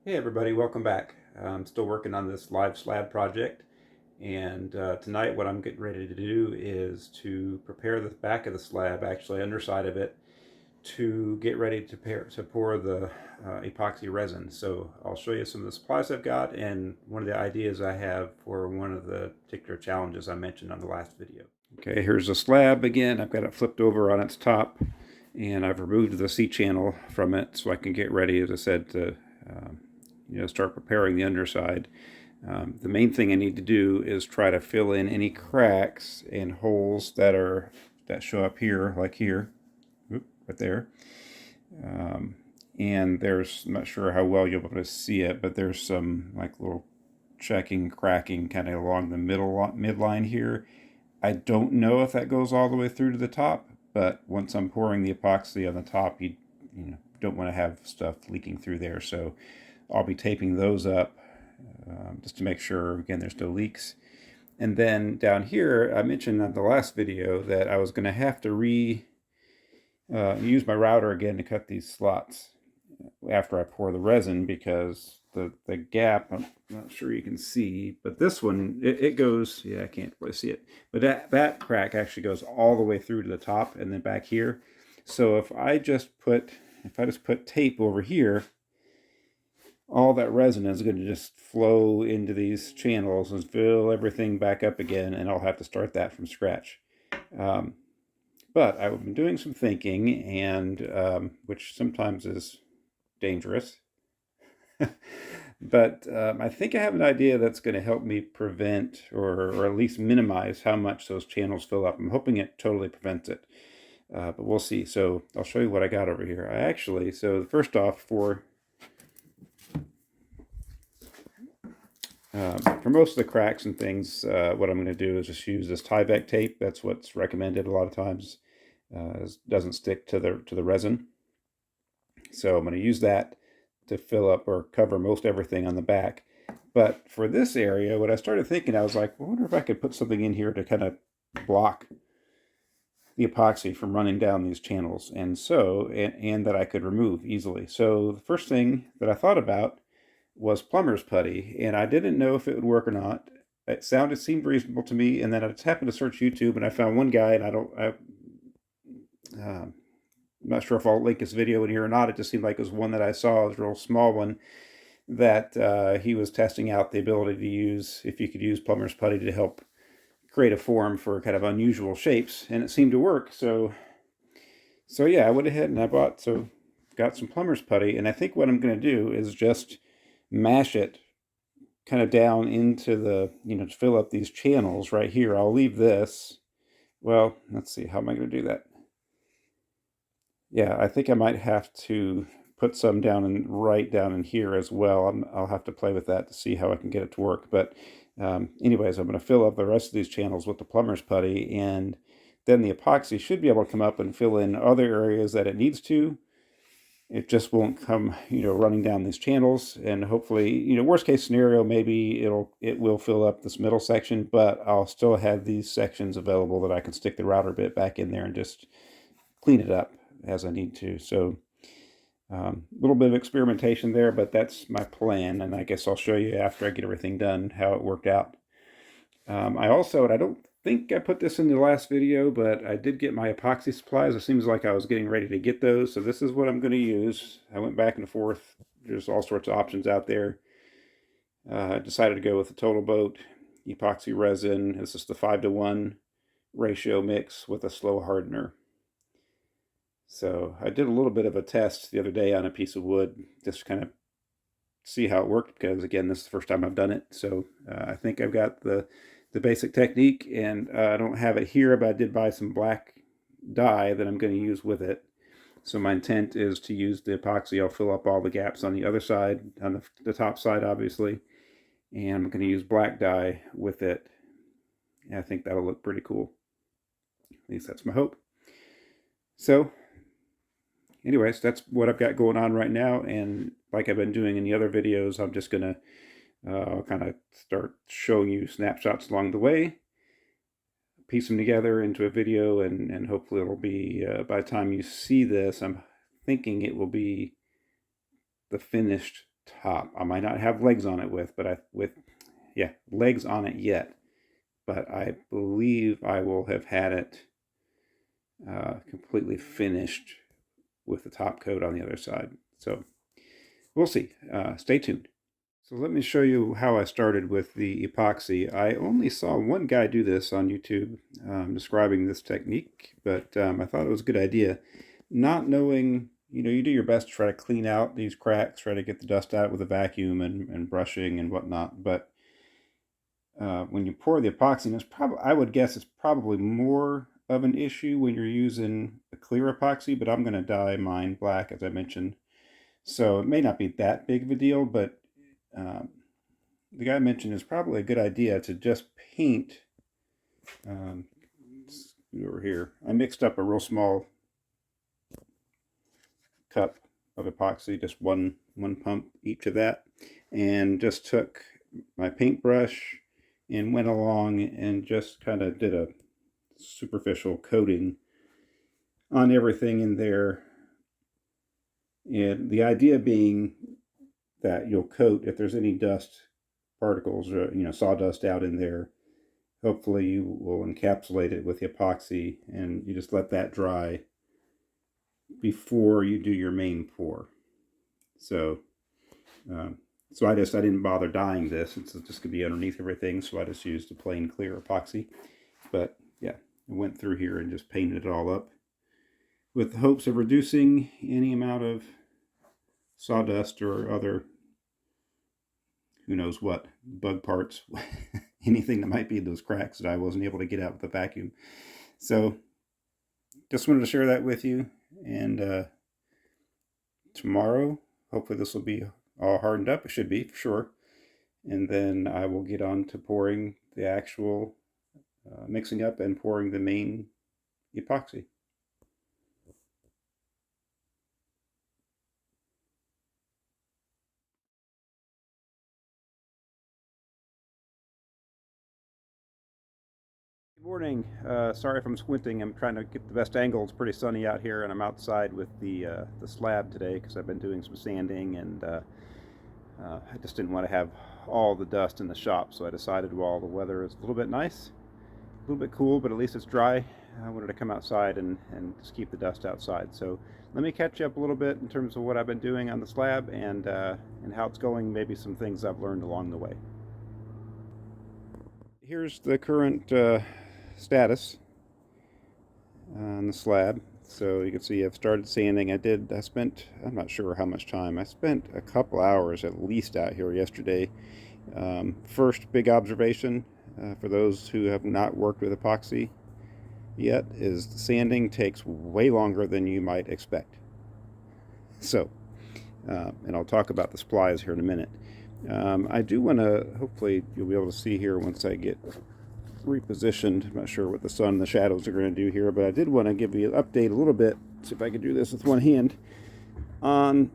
Hey everybody, welcome back. I'm still working on this live slab project, and tonight what I'm getting ready to do is to prepare the back of the slab, actually underside of it, to get ready to pour the epoxy resin. So I'll show you some of the supplies I've got and one of the ideas I have for one of the particular challenges I mentioned on the last video. Okay, here's the slab again. I've got it flipped over on its top, and I've removed the C-channel from it so I can get ready, as I said, to start preparing the underside. The main thing I need to do is try to fill in any cracks and holes that show up here, like here, right there. And there's, I'm not sure how well you'll be able to see it, but there's some like little cracking kind of along the midline here. I don't know if that goes all the way through to the top, but once I'm pouring the epoxy on the top, you don't want to have stuff leaking through there. So I'll be taping those up just to make sure, again, there's no leaks. And then down here, I mentioned on the last video that I was going to have to use my router again to cut these slots after I pour the resin, because the gap, I'm not sure you can see, but this one, it goes, yeah, I can't really see it, but that crack actually goes all the way through to the top and then back here. So if I just put tape over here, all that resin is going to just flow into these channels and fill everything back up again, and I'll have to start that from scratch. But I've been doing some thinking, and which sometimes is dangerous. But I think I have an idea that's going to help me prevent or at least minimize how much those channels fill up. I'm hoping it totally prevents it, but we'll see. So I'll show you what I got over here. So first off, for most of the cracks and things, what I'm going to do is just use this Tyvek tape. That's what's recommended a lot of times. It doesn't stick to the resin. So I'm going to use that to fill up or cover most everything on the back. But for this area, what I started thinking, I was like, well, I wonder if I could put something in here to kind of block the epoxy from running down these channels, and that I could remove easily. So the first thing that I thought about was plumber's putty, and I didn't know if it would work or not. It seemed reasonable to me, and then I just happened to search YouTube, and I found one guy, and I'm not sure if I'll link his video in here or not. It just seemed like it was one that I saw. It was a real small one that he was testing out the ability to use, if you could use plumber's putty to help create a form for kind of unusual shapes, and it seemed to work. So yeah, I went ahead and got some plumber's putty, and I think what I'm going to do is just mash it kind of down into the, to fill up these channels right here. I'll leave this. Well, let's see, how am I going to do that? Yeah, I think I might have to put some right down in here as well. I'll have to play with that to see how I can get it to work. But anyways, I'm going to fill up the rest of these channels with the plumber's putty, and then the epoxy should be able to come up and fill in other areas that it needs to. It just won't come, running down these channels, and hopefully, worst case scenario, maybe it will fill up this middle section, but I'll still have these sections available that I can stick the router bit back in there and just clean it up as I need to. So a little bit of experimentation there, but that's my plan, and I guess I'll show you after I get everything done how it worked out. And I don't think I put this in the last video, but I did get my epoxy supplies. It seems like I was getting ready to get those, so this is what I'm going to use. I went back and forth. There's all sorts of options out there. I decided to go with the Total Boat epoxy resin. This is the 5-to-1 ratio mix with a slow hardener. So I did a little bit of a test the other day on a piece of wood, just to kind of see how it worked, because again, this is the first time I've done it. So I think I've got the basic technique, and I don't have it here, but I did buy some black dye that I'm going to use with it. So my intent is to use the epoxy. I'll fill up all the gaps on the other side, on the top side, obviously, and I'm going to use black dye with it. And I think that'll look pretty cool. At least that's my hope. So anyways, that's what I've got going on right now, and like I've been doing in the other videos, I'm just going to kind of start showing you snapshots along the way, piece them together into a video, and hopefully it'll be, by the time you see this, I'm thinking it will be the finished top. I might not have legs on it yeah, legs on it yet, but I believe I will have had it completely finished with the top coat on the other side. So we'll see. Stay tuned. So let me show you how I started with the epoxy. I only saw one guy do this on YouTube describing this technique, but I thought it was a good idea. Not knowing, you do your best to try to clean out these cracks, try to get the dust out with a vacuum and brushing and whatnot, but when you pour the epoxy, I would guess it's probably more of an issue when you're using a clear epoxy, but I'm going to dye mine black, as I mentioned. So it may not be that big of a deal, but the guy mentioned it's probably a good idea to just paint. Over here, I mixed up a real small cup of epoxy, just one pump each of that, and just took my paintbrush and went along and just kind of did a superficial coating on everything in there. And the idea being that you'll coat, if there's any dust particles or sawdust out in there, hopefully you will encapsulate it with the epoxy, and you just let that dry before you do your main pour. So I didn't bother dyeing this. It's just gonna be underneath everything, so I just used a plain clear epoxy. But yeah, I went through here and just painted it all up with the hopes of reducing any amount of sawdust or other, who knows what, bug parts, anything that might be in those cracks that I wasn't able to get out with the vacuum. So just wanted to share that with you. And tomorrow, hopefully this will be all hardened up. It should be, for sure. And then I will get on to pouring the actual mixing up and pouring the main epoxy. Good morning. Sorry if I'm squinting. I'm trying to get the best angle. It's pretty sunny out here, and I'm outside with the slab today because I've been doing some sanding, and I just didn't want to have all the dust in the shop, so I decided while the weather is a little bit nice, a little bit cool, but at least it's dry, I wanted to come outside and just keep the dust outside. So let me catch you up a little bit in terms of what I've been doing on the slab and how it's going, maybe some things I've learned along the way. Here's the current status on the slab. So you can see I've started sanding. I'm not sure how much time. I spent a couple hours at least out here yesterday. First big observation for those who have not worked with epoxy yet is the sanding takes way longer than you might expect. So, and I'll talk about the supplies here in a minute. I do want to, hopefully you'll be able to see here once I get repositioned. I'm not sure what the sun and the shadows are going to do here, but I did want to give you an update a little bit. See if I can do this with one hand. On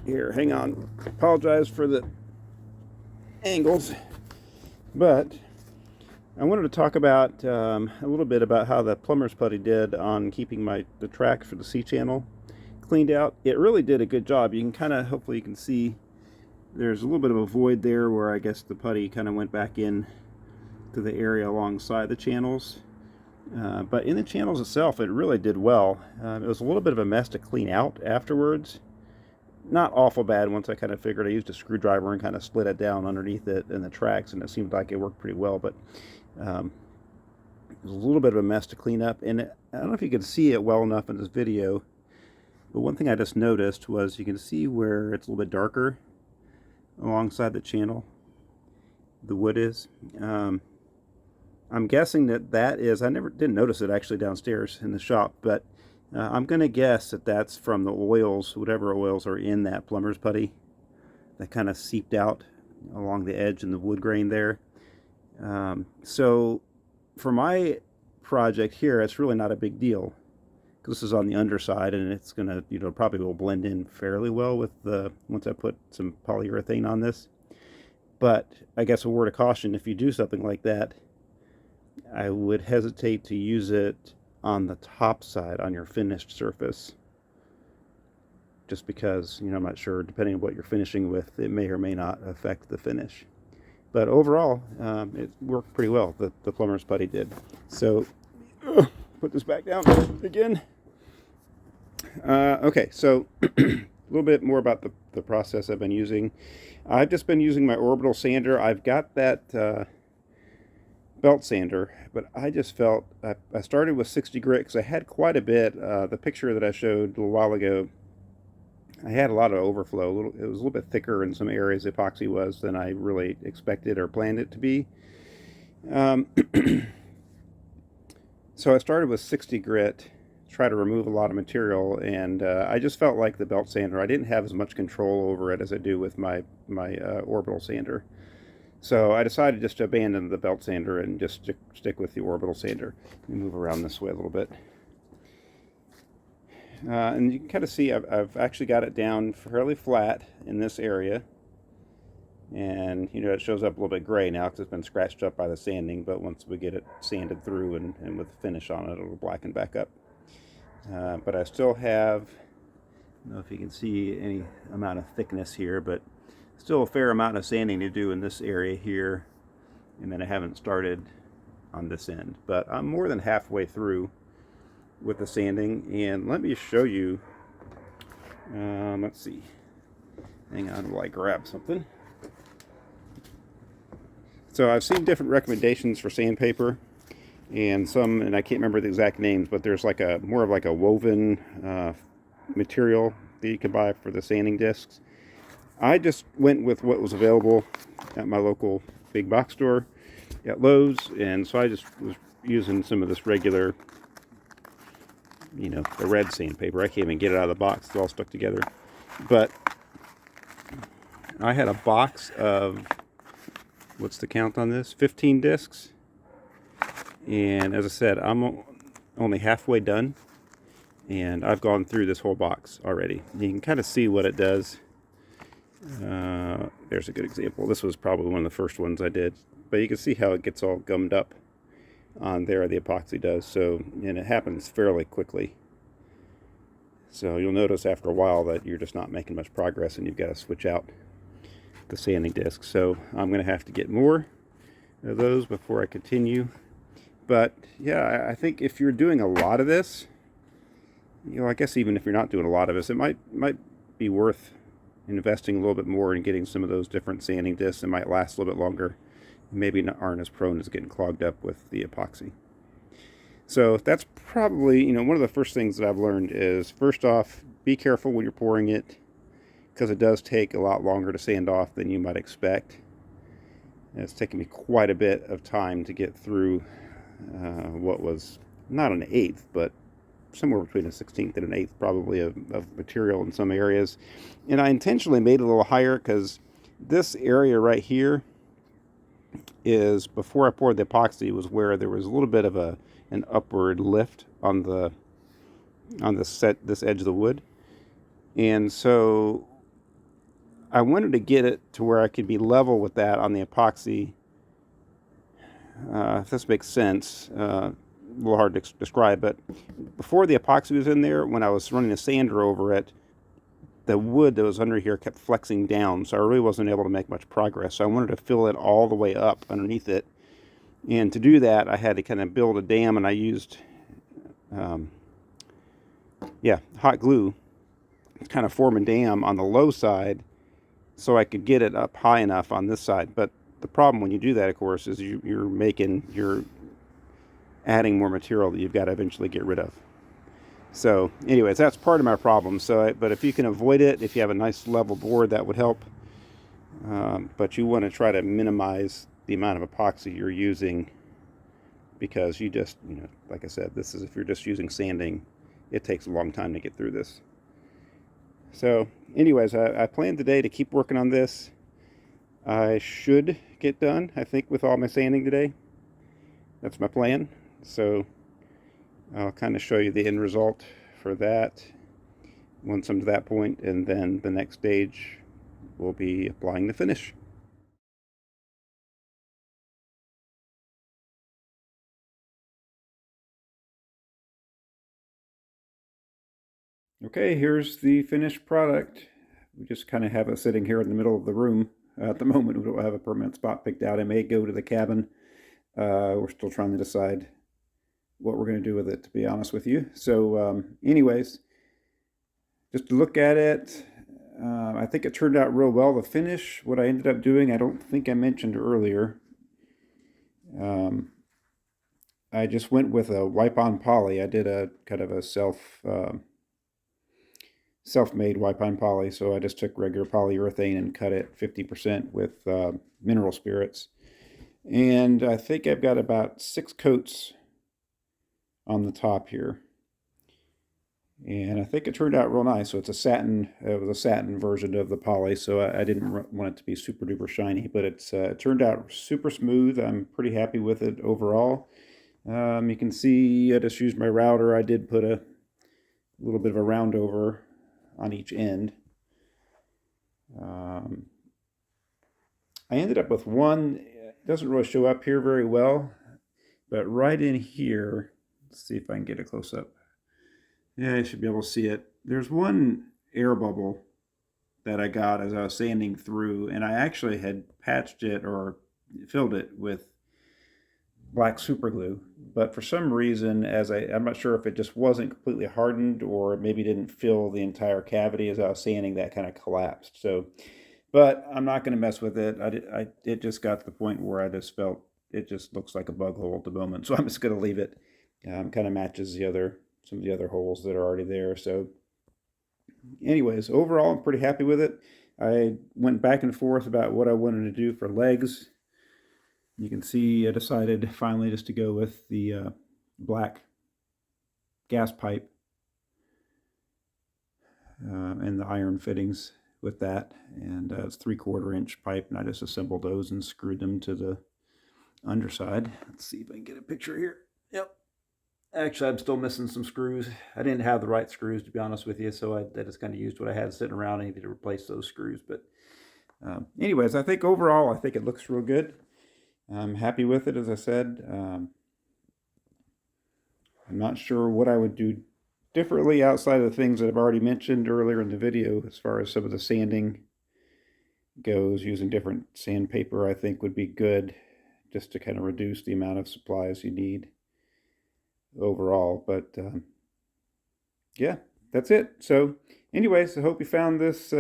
here, hang on. Apologize for the angles, but I wanted to talk about a little bit about how the plumber's putty did on keeping the tracks for the C-channel cleaned out. It really did a good job. You can hopefully you can see there's a little bit of a void there where I guess the putty kind of went back in to the area alongside the channels. But in the channels itself, it really did well. It was a little bit of a mess to clean out afterwards. Not awful bad once I kind of figured. I used a screwdriver and kind of slid it down underneath it in the tracks, and it seemed like it worked pretty well. But it was a little bit of a mess to clean up. And I don't know if you can see it well enough in this video, but one thing I just noticed was you can see where it's a little bit darker alongside the channel. The wood is. I'm guessing that is, didn't notice it actually downstairs in the shop, but I'm going to guess that that's from the oils, whatever oils are in that plumber's putty that kind of seeped out along the edge in the wood grain there. So for my project here, it's really not a big deal because this is on the underside, and it's going to, probably will blend in fairly well with once I put some polyurethane on this. But I guess a word of caution, if you do something like that, I would hesitate to use it on the top side, on your finished surface. just because, I'm not sure, depending on what you're finishing with, it may or may not affect the finish. But overall, it worked pretty well, the plumber's putty did. So, put this back down again. Okay, so a little bit more about the process I've been using. I've just been using my orbital sander. I've got that belt sander, but I just felt I started with 60 grit because I had quite a bit. The picture that I showed a little while ago, I had a lot of overflow. It was a little bit thicker in some areas, epoxy was, than I really expected or planned it to be. So I started with 60 grit, try to remove a lot of material, and I just felt like the belt sander, I didn't have as much control over it as I do with my orbital sander. So I decided just to abandon the belt sander and just stick with the orbital sander. Let me move around this way a little bit. And you can kind of see I've actually got it down fairly flat in this area. And, it shows up a little bit gray now because it's been scratched up by the sanding, but once we get it sanded through and with the finish on it, it'll blacken back up. But I still have, I don't know if you can see any amount of thickness here, but still a fair amount of sanding to do in this area here. And then I haven't started on this end, but I'm more than halfway through with the sanding. And let me show you, let's see, hang on while I grab something. So I've seen different recommendations for sandpaper, and I can't remember the exact names, but there's like more of like a woven material that you can buy for the sanding discs. I just went with what was available at my local big box store at Lowe's, and so I just was using some of this regular, the red sandpaper. I can't even get it out of the box. It's all stuck together. But I had a box of, what's the count on this? 15 discs. And as I said, I'm only halfway done. And I've gone through this whole box already. You can kind of see what it does. There's a good example. This was probably one of the first ones I did. But you can see how it gets all gummed up on there, the epoxy does. So, and it happens fairly quickly. So you'll notice after a while that you're just not making much progress and you've got to switch out the sanding disc. So I'm going to have to get more of those before I continue. But yeah, I think if you're doing a lot of this, I guess even if you're not doing a lot of this, it might be worth investing a little bit more in getting some of those different sanding discs. It might last a little bit longer. Maybe aren't as prone as getting clogged up with the epoxy. So that's probably, one of the first things that I've learned is, first off, be careful when you're pouring it, because it does take a lot longer to sand off than you might expect. And it's taken me quite a bit of time to get through what was not an eighth, but somewhere between a 16th and an eighth probably of material in some areas. And I intentionally made it a little higher because this area right here is, before I poured the epoxy, was where there was a little bit of an upward lift on this edge of the wood. And so I wanted to get it to where I could be level with that on the epoxy. If this makes sense, a little hard to describe, but before the epoxy was in there, when I was running the sander over it, the wood that was under here kept flexing down, so I really wasn't able to make much progress. So I wanted to fill it all the way up underneath it. And to do that, I had to kind of build a dam, and I used hot glue to kind of form a dam on the low side so I could get it up high enough on this side. But the problem when you do that, of course, is you're adding more material that you've got to eventually get rid of. So anyways, that's part of my problem. But if you can avoid it, if you have a nice level board, that would help. But you want to try to minimize the amount of epoxy you're using, because you just, like I said, this is, if you're just using sanding, it takes a long time to get through this. So anyways, I plan today to keep working on this. I should get done, I think, with all my sanding today. That's my plan. So I'll kind of show you the end result for that once I'm to that point, and then the next stage will be applying the finish. Okay, here's the finished product. We just kind of have it sitting here in the middle of the room. At the moment, we don't have a permanent spot picked out. I may go to the cabin. We're still trying to decide what we're going to do with it, to be honest with you. So anyways, just to look at it, I think it turned out real well. The finish, what I ended up doing, I don't think I mentioned earlier. I just went with a wipe-on poly. I did a kind of a self-made wipe-on poly, so I just took regular polyurethane and cut it 50% with mineral spirits. And I think I've got about 6 coats on the top here. And I think it turned out real nice. So it's a satin, it was a satin version of the poly, so I didn't want it to be super duper shiny, but it turned out super smooth. I'm pretty happy with it overall. You can see I just used my router. I did put a little bit of a round over on each end. I ended up with one, it doesn't really show up here very well, but right in here, let's see if I can get a close up. Yeah, I should be able to see it. There's one air bubble that I got as I was sanding through, and I actually had patched it or filled it with black super glue, but for some reason, I'm not sure if it just wasn't completely hardened or maybe didn't fill the entire cavity as I was sanding, that kind of collapsed. So, but I'm not going to mess with it. It just got to the point where I just felt it just looks like a bug hole at the moment, so I'm just going to leave it. Kind of matches some of the other holes that are already there. So, anyways, overall, I'm pretty happy with it. I went back and forth about what I wanted to do for legs. You can see I decided finally just to go with the black gas pipe and the iron fittings with that. And it's 3/4 inch pipe, and I just assembled those and screwed them to the underside. Let's see if I can get a picture here. Yep. Actually, I'm still missing some screws. I didn't have the right screws, to be honest with you, so I just kind of used what I had sitting around. I needed to replace those screws. But anyways, I think overall, I think it looks real good. I'm happy with it, as I said. I'm not sure what I would do differently outside of the things that I've already mentioned earlier in the video as far as some of the sanding goes. Using different sandpaper, I think, would be good just to kind of reduce the amount of supplies you need overall. But yeah, that's it. So anyways, I hope you found this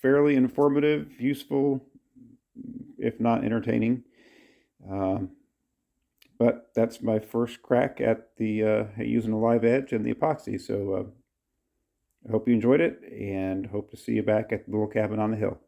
fairly informative, useful, if not entertaining. But that's my first crack at the using a live edge and the epoxy. So I hope you enjoyed it, and hope to see you back at the little cabin on the hill.